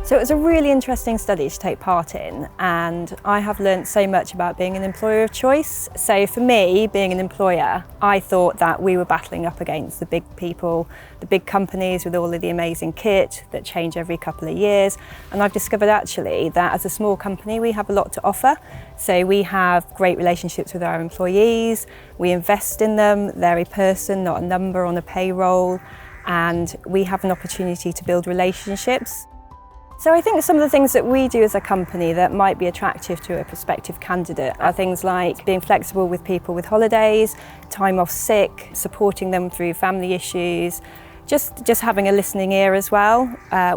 So it was a really interesting study to take part in, and I have learnt so much about being an employer of choice. So for me, being an employer, I thought that we were battling up against the big people, the big companies with all of the amazing kit that change every couple of years. And I've discovered actually that as a small company, we have a lot to offer. So we have great relationships with our employees, we invest in them, they're a person, not a number on a payroll, and we have an opportunity to build relationships. So I think some of the things that we do as a company that might be attractive to a prospective candidate are things like being flexible with people with holidays, time off sick, supporting them through family issues, just having a listening ear as well.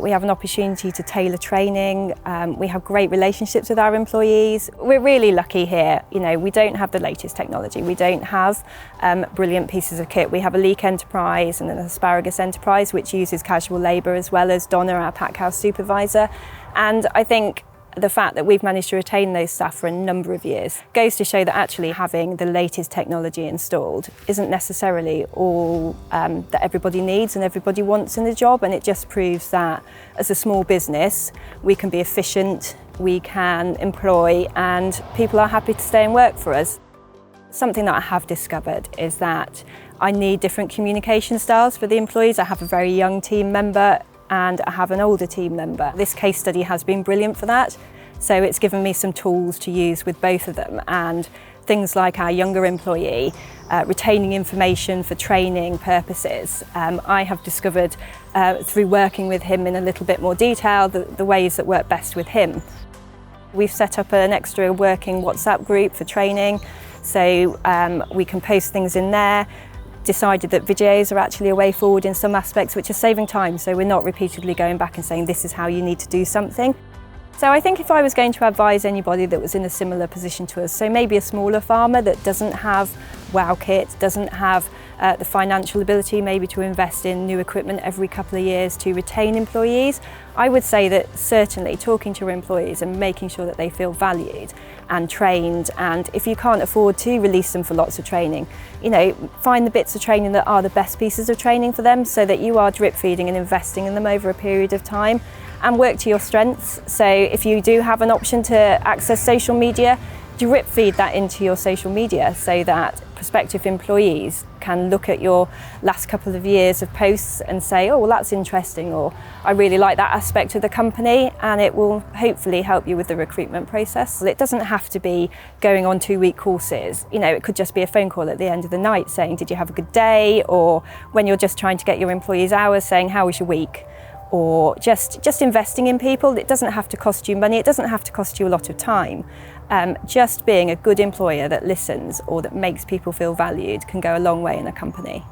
We have an opportunity to tailor training. We have great relationships with our employees. We're really lucky here. You know, we don't have the latest technology. We don't have brilliant pieces of kit. We have a leek enterprise and an asparagus enterprise, which uses casual labour, as well as Donna, our pack house supervisor. And I think the fact that we've managed to retain those staff for a number of years goes to show that actually having the latest technology installed isn't necessarily all that everybody needs and everybody wants in a job, and it just proves that as a small business we can be efficient, we can employ, and people are happy to stay and work for us. Something that I have discovered is that I need different communication styles for the employees. I have a very young team member and I have an older team member. This case study has been brilliant for that. So it's given me some tools to use with both of them, and things like our younger employee, retaining information for training purposes. I have discovered through working with him in a little bit more detail the ways that work best with him. We've set up an extra working WhatsApp group for training, so we can post things in there. Decided that videos are actually a way forward in some aspects, which is saving time, so we're not repeatedly going back and saying this is how you need to do something. So I think if I was going to advise anybody that was in a similar position to us, so maybe a smaller farmer that doesn't have wow kit, doesn't have the financial ability maybe to invest in new equipment every couple of years to retain employees, I would say that certainly talking to your employees and making sure that they feel valued and trained, and if you can't afford to release them for lots of training, you know, find the bits of training that are the best pieces of training for them so that you are drip feeding and investing in them over a period of time, and work to your strengths. So if you do have an option to access social media, drip feed that into your social media so that prospective employees can look at your last couple of years of posts and say, oh, well, that's interesting, or I really like that aspect of the company, and it will hopefully help you with the recruitment process. It doesn't have to be going on 2-week courses. You know, it could just be a phone call at the end of the night saying, did you have a good day? Or when you're just trying to get your employees' hours, saying, how was your week? Or just investing in people. It doesn't have to cost you money, it doesn't have to cost you a lot of time. Just being a good employer that listens or that makes people feel valued can go a long way in a company.